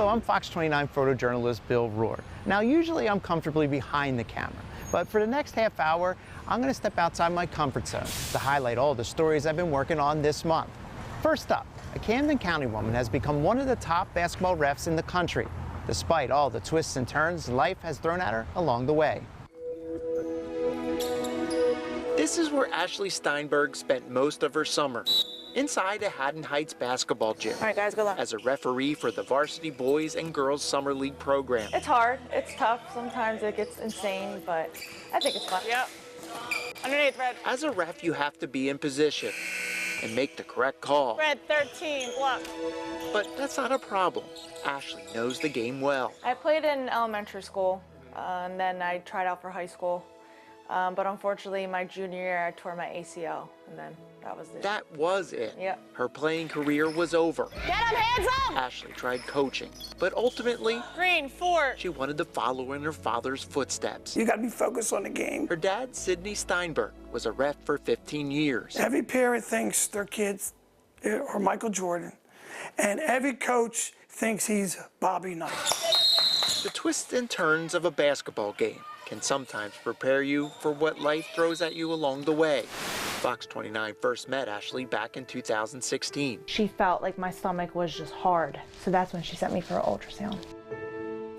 Hello, I'm Fox 29 photojournalist Bill Rohrer. Now, usually I'm comfortably behind the camera, but for the next half hour, I'm going to step outside my comfort zone to highlight all the stories I've been working on this month. First up, a Camden County woman has become one of the top basketball refs in the country, despite all the twists and turns life has thrown at her along the way. This is where Ashley Steinberg spent most of her summer, inside a Haddon Heights basketball gym. All right, guys, good luck. As a referee for the varsity boys and girls summer league program. It's hard. It's tough. Sometimes it gets insane, but I think it's fun. Yep. Underneath, red. As a ref, you have to be in position and make the correct call. Red 13, block. But that's not a problem. Ashley knows the game well. I played in elementary school, and then I tried out for high school. But unfortunately, my junior year, I tore my ACL, and then that was it. That was it. Yep. Her playing career was over. Get him, hands up! Ashley tried coaching, but ultimately, Green, 4. she wanted to follow in her father's footsteps. You got to be focused on the game. Her dad, Sidney Steinberg, was a ref for 15 years. Every parent thinks their kids are Michael Jordan, and every coach thinks he's Bobby Knight. The twists and turns of a basketball game can sometimes prepare you for what life throws at you along the way. Fox 29 first met Ashley back in 2016. She felt like my stomach was just hard, so that's when she sent me for an ultrasound.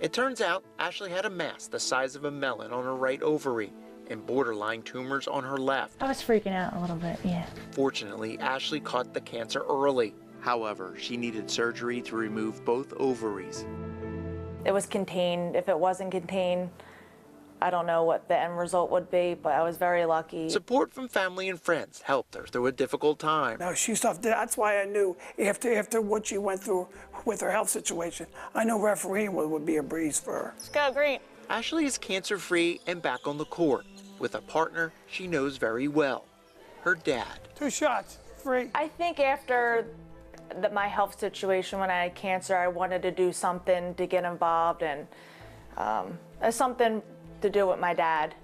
It turns out Ashley had a mass the size of a melon on her right ovary and borderline tumors on her left. I was freaking out a little bit, yeah. Fortunately, Ashley caught the cancer early. However, she needed surgery to remove both ovaries. It was contained. If it wasn't contained, I don't know what the end result would be, but I was very lucky. Support from family and friends helped her through a difficult time. No, she's tough. That's why I knew after what she went through with her health situation, I know refereeing would be a breeze for her. Let's go, Green. Ashley is cancer-free and back on the court with a partner she knows very well, her dad. 2 shots, free. I think after my health situation, when I had cancer, I wanted to do something to get involved, and something to do with my dad,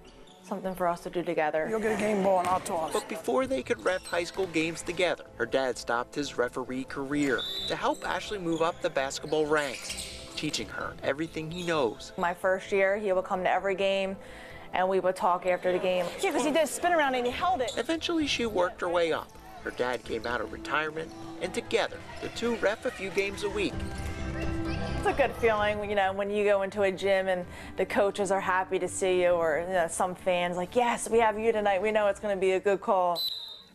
something for us to do together. You'll get a game ball and I'll toss. But before they could ref high school games together, her dad stopped his referee career to help Ashley move up the basketball ranks, teaching her everything he knows. My first year, he would come to every game, and we would talk after the game. Yeah, because he did a spin around and he held it. Eventually, she worked her way up. Her dad came out of retirement, and together, the two ref a few games a week. It's a good feeling, you know, when you go into a gym and the coaches are happy to see you, or some fans like, yes, we have you tonight. We know it's going to be a good call.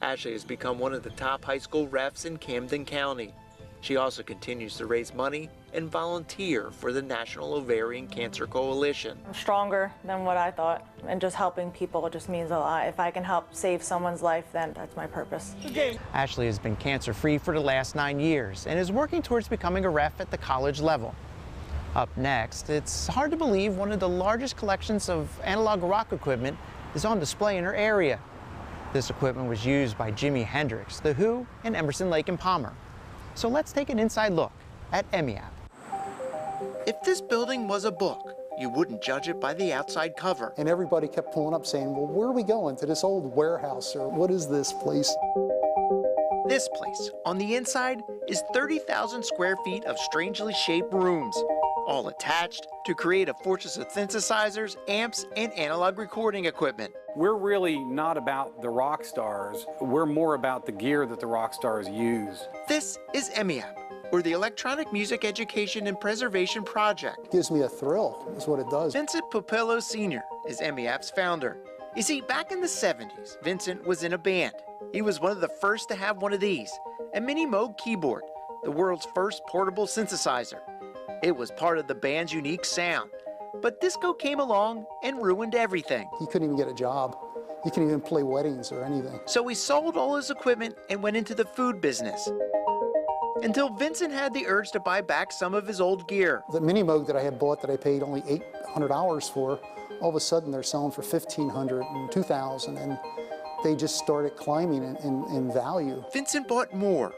Ashley has become one of the top high school refs in Camden County. She also continues to raise money and volunteer for the National Ovarian Cancer Coalition. I'm stronger than what I thought, and just helping people just means a lot. If I can help save someone's life, then that's my purpose. Ashley has been cancer-free for the last 9 years and is working towards becoming a ref at the college level. Up next, it's hard to believe one of the largest collections of analog rock equipment is on display in her area. This equipment was used by Jimi Hendrix, The Who, and Emerson, Lake and Palmer. So let's take an inside look at Emmy App. If this building was a book, you wouldn't judge it by the outside cover. And everybody kept pulling up saying, well, where are we going? To this old warehouse, or what is this place? This place, on the inside, is 30,000 square feet of strangely shaped rooms, all attached to create a fortress of synthesizers, amps, and analog recording equipment. We're really not about the rock stars. We're more about the gear that the rock stars use. This is Emmy App, or the Electronic Music Education and Preservation Project. Gives me a thrill, is what it does. Vincent Popello Sr. is Emmy App's founder. You see, back in the 70s, Vincent was in a band. He was one of the first to have one of these, a Mini Moog keyboard, the world's first portable synthesizer. It was part of the band's unique sound. But disco came along and ruined everything. He couldn't even get a job. He couldn't even play weddings or anything. So he sold all his equipment and went into the food business. Until Vincent had the urge to buy back some of his old gear. The Mini Moog that I had bought that I paid only $800 for, all of a sudden they're selling for $1,500 and $2,000, and they just started climbing in value. Vincent bought more,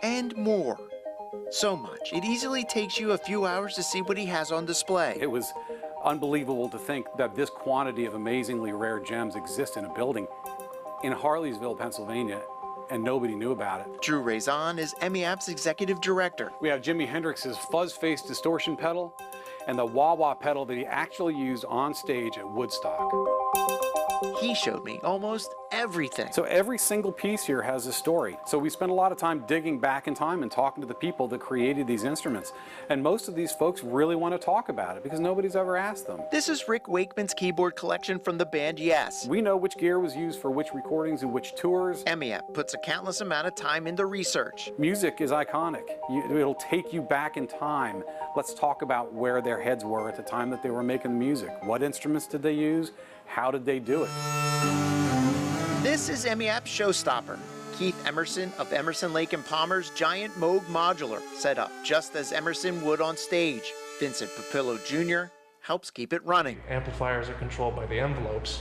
and more. So much, it easily takes you a few hours to see what he has on display. It was unbelievable to think that this quantity of amazingly rare gems exist in a building in Harleysville, Pennsylvania, and nobody knew about it. Drew Raison is Emmy App's executive director. We have Jimi Hendrix's fuzz-face distortion pedal and the wah-wah pedal that he actually used on stage at Woodstock. He showed me almost everything. So every single piece here has a story. So we spent a lot of time digging back in time and talking to the people that created these instruments. And most of these folks really want to talk about it because nobody's ever asked them. This is Rick Wakeman's keyboard collection from the band Yes. We know which gear was used for which recordings and which tours. Emmy App puts a countless amount of time into research. Music is iconic. It'll take you back in time. Let's talk about where their heads were at the time that they were making the music. What instruments did they use? How did they do it? This is Emmy App's showstopper. Keith Emerson of Emerson, Lake and Palmer's giant Moog modular, set up just as Emerson would on stage. Vincent Papillo Jr. helps keep it running. Amplifiers are controlled by the envelopes,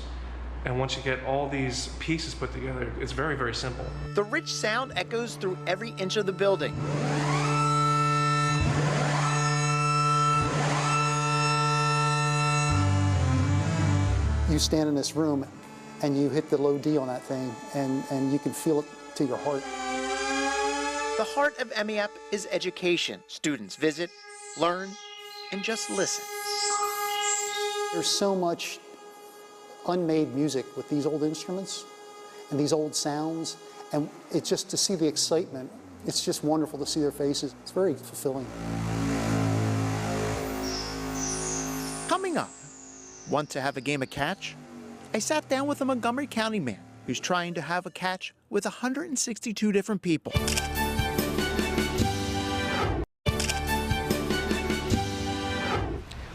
and once you get all these pieces put together, it's very, very simple. The rich sound echoes through every inch of the building. You stand in this room and you hit the low D on that thing, and you can feel it to your heart. The heart of Emmy App is education. Students visit, learn, and just listen. There's so much unmade music with these old instruments and these old sounds, and it's just to see the excitement. It's just wonderful to see their faces. It's very fulfilling. Coming up, want to have a game of catch? I sat down with a Montgomery County man who's trying to have a catch with 162 different people.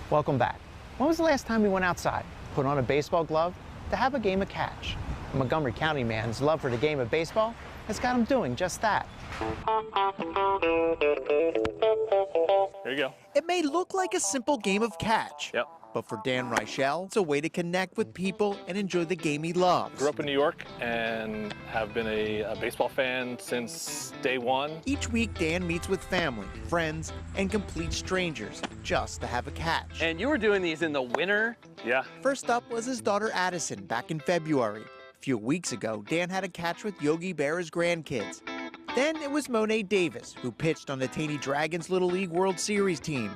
Welcome back. When was the last time we went outside, put on a baseball glove to have a game of catch? A Montgomery County man's love for the game of baseball has got him doing just that. There you go. It may look like a simple game of catch. Yep. But for Dan Reichel, it's a way to connect with people and enjoy the game he loves. Grew up in New York and have been a baseball fan since day one. Each week, Dan meets with family, friends, and complete strangers just to have a catch. And you were doing these in the winter? Yeah. First up was his daughter Addison back in February. A few weeks ago, Dan had a catch with Yogi Berra's grandkids. Then it was Monet Davis, who pitched on the Taney Dragons Little League World Series team.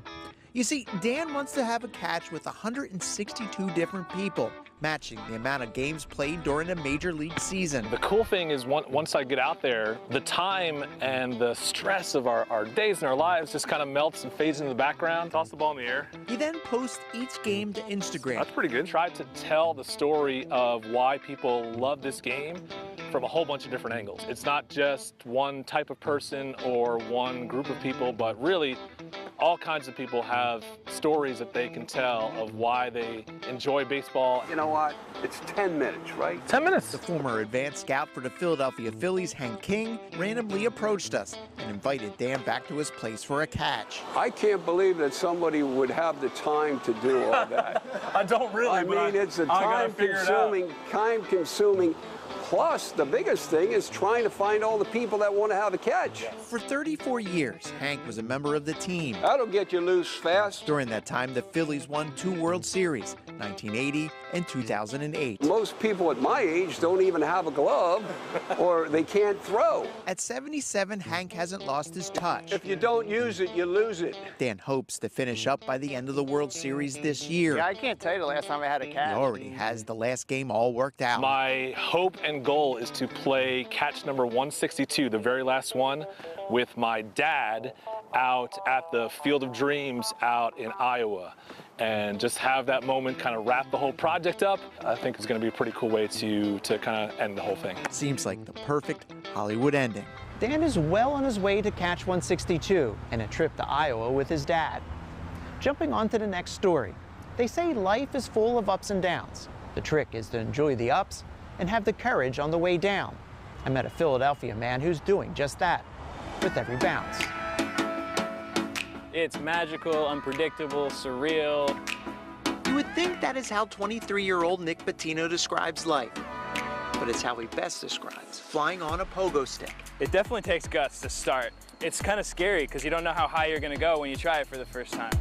You see, Dan wants to have a catch with 162 different people, matching the amount of games played during a major league season. The cool thing is once I get out there, the time and the stress of our days and our lives just kind of melts and fades into the background. Toss the ball in the air. He then posts each game to Instagram. That's pretty good. Try to tell the story of why people love this game from a whole bunch of different angles. It's not just one type of person or one group of people, but really all kinds of people have stories that they can tell of why they enjoy baseball. You know what? It's 10 minutes, right? 10 minutes. The former advanced scout for the Philadelphia Phillies, Hank King, randomly approached us and invited Dan back to his place for a catch. I can't believe that somebody would have the time to do all that. I don't really. I mean, it's a time-consuming. Plus, the biggest thing is trying to find all the people that want to have a catch. For 34 years, Hank was a member of the team. That'll get you loose fast. During that time, the Phillies won 2 World Series, 1980 and 2008. Most people at my age don't even have a glove, or they can't throw. At 77, Hank hasn't lost his touch. If you don't use it, you lose it. Dan hopes to finish up by the end of the World Series this year. Yeah, I can't tell you the last time I had a He catch. already has the last game all worked out. My hope and goal is to play catch number 162, the very last one, with my dad out at the Field of Dreams out in Iowa, and just have that moment kind of wrap the whole project up. I think it's going to be a pretty cool way to kind of end the whole thing. Seems like the perfect Hollywood ending. Dan is well on his way to catch 162 and a trip to Iowa with his dad. Jumping on to the next story. They say life is full of ups and downs. The trick is to enjoy the ups and have the courage on the way down. I met a Philadelphia man who's doing just that with every bounce. It's magical, unpredictable, surreal. You would think that is how 23-year-old Nick Bettino describes life, but it's how he best describes flying on a pogo stick. It definitely takes guts to start. It's kind of scary because you don't know how high you're going to go when you try it for the first time.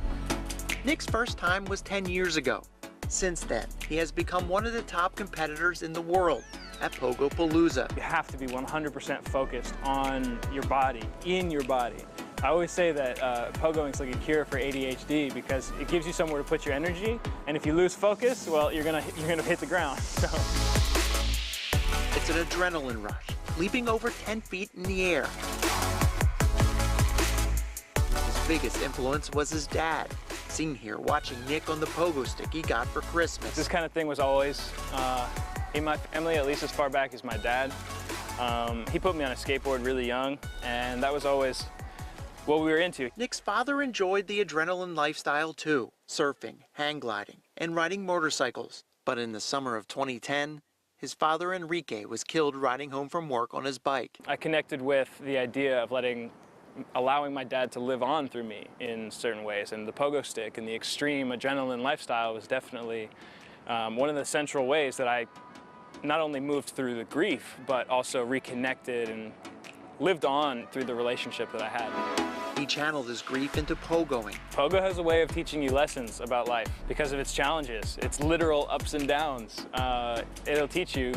Nick's first time was 10 years ago. Since then, he has become one of the top competitors in the world at Pogo Palooza. You have to be 100% focused on your body, in your body. I always say that pogoing is like a cure for ADHD because it gives you somewhere to put your energy, and if you lose focus, well, you're gonna hit the ground. So. It's an adrenaline rush, leaping over 10 feet in the air. His biggest influence was his dad, seen here watching Nick on the pogo stick he got for Christmas. This kind of thing was always in my family, at least as far back as my dad. He put me on a skateboard really young, and that was always what we were into. Nick's father enjoyed the adrenaline lifestyle too, surfing, hang gliding, and riding motorcycles. But in the summer of 2010, his father Enrique was killed riding home from work on his bike. I connected with the idea of allowing my dad to live on through me in certain ways, and the pogo stick and the extreme adrenaline lifestyle was definitely one of the central ways that I not only moved through the grief, but also reconnected and lived on through the relationship that I had. He channeled his grief into pogoing. Pogo has a way of teaching you lessons about life because of its challenges, its literal ups and downs. It'll teach you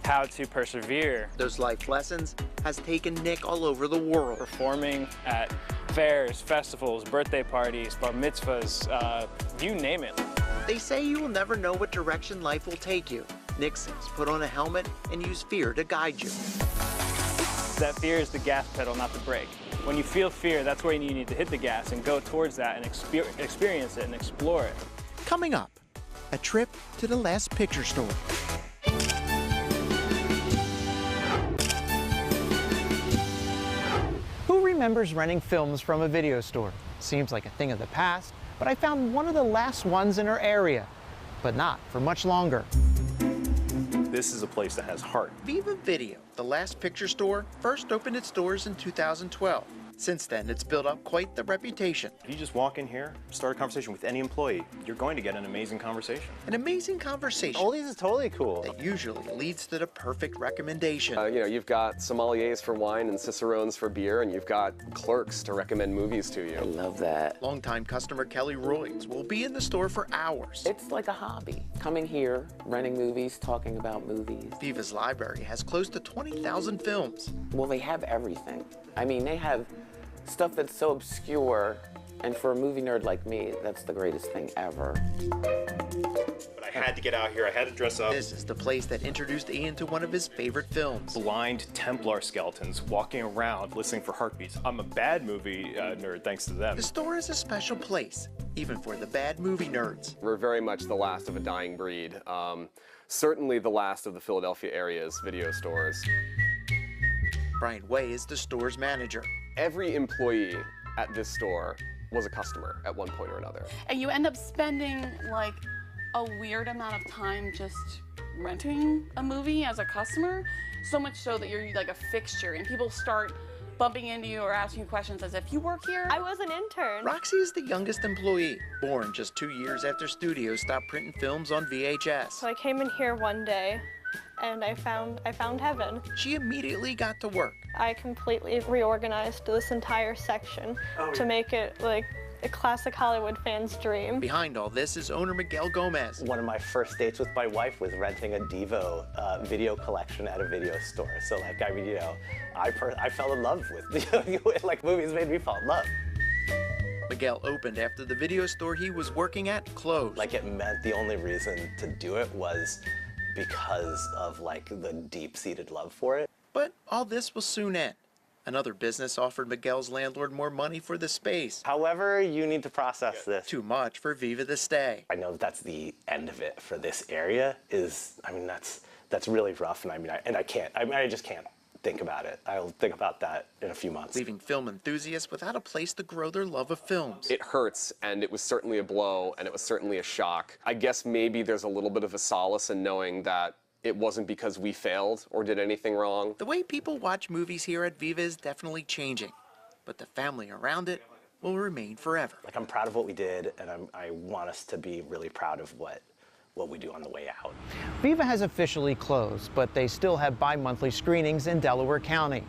how to persevere. Those life lessons has taken Nick all over the world. Performing at fairs, festivals, birthday parties, bar mitzvahs, you name it. They say you will never know what direction life will take you. Nick says put on a helmet and use fear to guide you. That fear is the gas pedal, not the brake. When you feel fear, that's where you need to hit the gas and go towards that and experience it and explore it. Coming up, a trip to the last picture store. Who remembers renting films from a video store? Seems like a thing of the past, but I found one of the last ones in our area, but not for much longer. This is a place that has heart. Viva Video, the last picture store, first opened its doors in 2012. Since then, it's built up quite the reputation. If you just walk in here, start a conversation with any employee, you're going to get an amazing conversation. An amazing conversation. Oldies is totally cool. That usually leads to the perfect recommendation. You've got sommeliers for wine and cicerones for beer, and you've got clerks to recommend movies to you. I love that. Longtime customer Kelly Royds will be in the store for hours. It's like a hobby. Coming here, renting movies, talking about movies. Viva's library has close to 20,000 films. Well, they have everything. I mean, they have stuff that's so obscure, and for a movie nerd like me, that's the greatest thing ever. But I had to get out here, I had to dress up. This is the place that introduced Ian to one of his favorite films. Blind Templar skeletons walking around listening for heartbeats. I'm a bad movie nerd thanks to them. The store is a special place, even for the bad movie nerds. We're very much the last of a dying breed. Certainly the last of the Philadelphia area's video stores. Brian Way is the store's manager. Every employee at this store was a customer at one point or another. And you end up spending like a weird amount of time just renting a movie as a customer, so much so that you're like a fixture and people start bumping into you or asking you questions as if you work here. I was an intern. Roxy is the youngest employee, born just 2 years after studios stopped printing films on VHS. So I came in here one day and I found heaven. She immediately got to work. I completely reorganized this entire section to make it like a classic Hollywood fan's dream. Behind all this is owner Miguel Gomez. One of my first dates with my wife was renting a Devo video collection at a video store. So like, I mean, I fell in love with, like movies made me fall in love. Miguel opened after the video store he was working at closed. Like it meant the only reason to do it was because of like the deep-seated love for it. But all this will soon end. Another business offered Miguel's landlord more money for the space. However, you need to process this. Too much for Viva to stay. I know that's the end of it for this area. That's really rough, and I just can't think about it. I'll think about that in a few months. Leaving film enthusiasts without a place to grow their love of films. It hurts, and it was certainly a blow, and it was certainly a shock. I guess maybe there's a little bit of a solace in knowing that it wasn't because we failed or did anything wrong. The way people watch movies here at Viva is definitely changing, but the family around it will remain forever. Like, I'm proud of what we did, and I want us to be really proud of what we do on the way out. Viva has officially closed, but they still have bi-monthly screenings in Delaware County.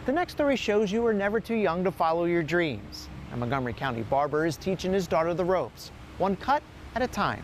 The next story shows you are never too young to follow your dreams. A Montgomery County barber is teaching his daughter the ropes, one cut at a time.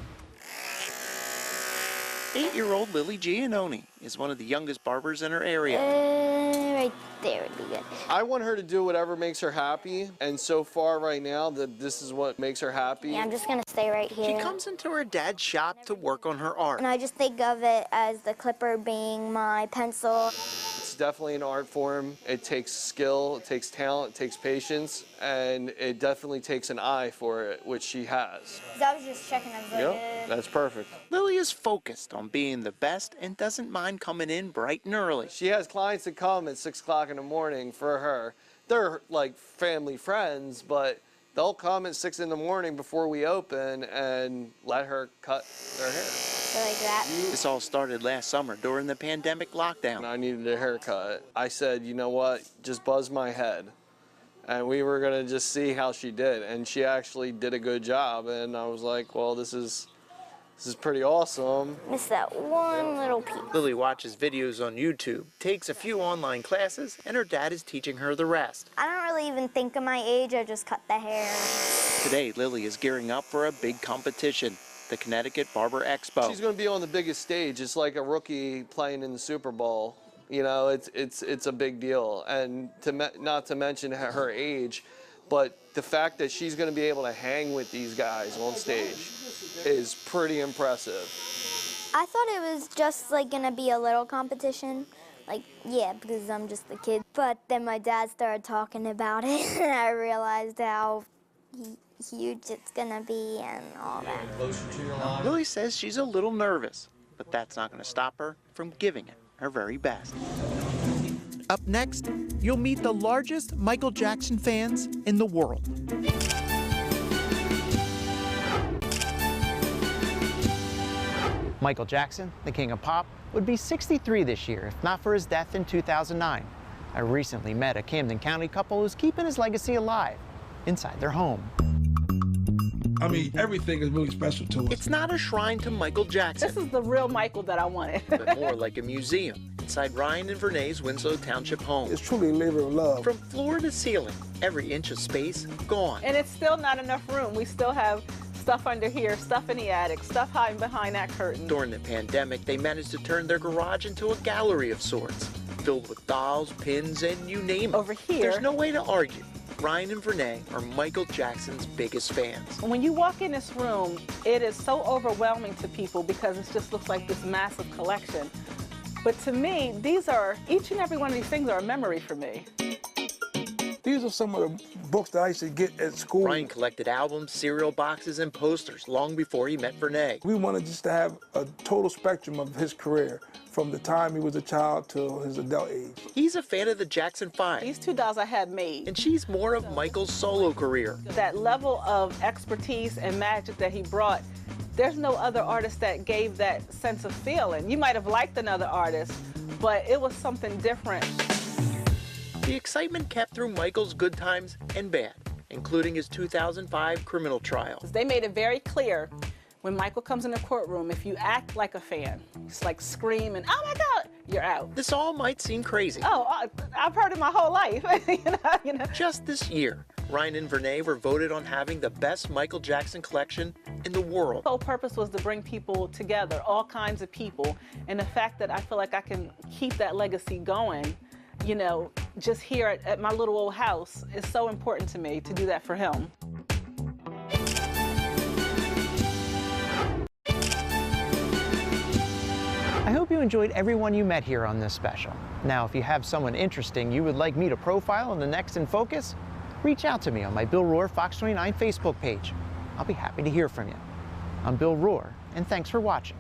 8-year-old Lily Giannoni is one of the youngest barbers in her area. Right there would be good. I want her to do whatever makes her happy, and so far right now that this is what makes her happy. Yeah, I'm just gonna stay right here. She comes into her dad's shop to work on her art. And I just think of it as the clipper being my pencil. It's definitely an art form. It takes skill, it takes talent, it takes patience, and it definitely takes an eye for it, which she has. I was just checking. I was like, Yep, that's perfect. Lily is focused on being the best and doesn't mind coming in bright and early. She has clients that come at 6 o'clock in the morning for her. They're like family friends, but they'll come at 6 in the morning before we open and let her cut their hair. like that. This all started last summer during the pandemic lockdown. I needed a haircut. I said, you know what, just buzz my head. And we were gonna just see how she did. And she actually did a good job. And I was like, well, this is pretty awesome. Missed that one little piece. Lily watches videos on YouTube, takes a few online classes, and her dad is teaching her the rest. I don't really even think of my age, I just cut the hair. Today, Lily is gearing up for a big competition, the Connecticut Barber Expo. She's gonna be on the biggest stage. It's like a rookie playing in the Super Bowl. You know, it's a big deal. And not to mention her age, but the fact that she's gonna be able to hang with these guys on stage is pretty impressive. I thought it was just like gonna be a little competition. Like, yeah, because I'm just a kid. But then my dad started talking about it and I realized how huge it's gonna be and all that. Lily says she's a little nervous, but that's not gonna stop her from giving it her very best. Up next, you'll meet the largest Michael Jackson fans in the world. Michael Jackson, the king of pop, would be 63 this year if not for his death in 2009. I recently met a Camden County couple who's keeping his legacy alive inside their home. I mean, everything is really special to us. It's not a shrine to Michael Jackson. This is the real Michael that I wanted. But more like a museum inside Ryan and Vernee's Winslow Township home. It's truly a labor of love. From floor to ceiling, every inch of space gone. And it's still not enough room. We still have stuff under here, stuff in the attic, stuff hiding behind that curtain. During the pandemic, they managed to turn their garage into a gallery of sorts, filled with dolls, pins, and you name it. Over here, there's no way to argue. Ryan and Vernee are Michael Jackson's biggest fans. When you walk in this room, it is so overwhelming to people because it just looks like this massive collection. But to me, each and every one of these things are a memory for me. These are some of the books that I used to get at school. Ryan collected albums, cereal boxes, and posters long before he met Vernee. We wanted just to have a total spectrum of his career, from the time he was a child to his adult age. He's a fan of the Jackson 5. These 2 dolls I had made. And she's more of Michael's solo career. That level of expertise and magic that he brought, there's no other artist that gave that sense of feeling. You might have liked another artist, but it was something different. The excitement kept through Michael's good times and bad, including his 2005 criminal trial. They made it very clear when Michael comes in the courtroom, if you act like a fan, it's like scream and, oh my God, you're out. This all might seem crazy. Oh, I've heard it my whole life. you know. Just this year, Ryan and Vernee were voted on having the best Michael Jackson collection in the world. The whole purpose was to bring people together, all kinds of people, and the fact that I feel like I can keep that legacy going, you know, just here at my little old house is so important to me to do that for him. I hope you enjoyed everyone you met here on this special. Now, if you have someone interesting you would like me to profile in the next In Focus, reach out to me on my Bill Rohrer Fox 29 Facebook page. I'll be happy to hear from you. I'm Bill Rohrer, and thanks for watching.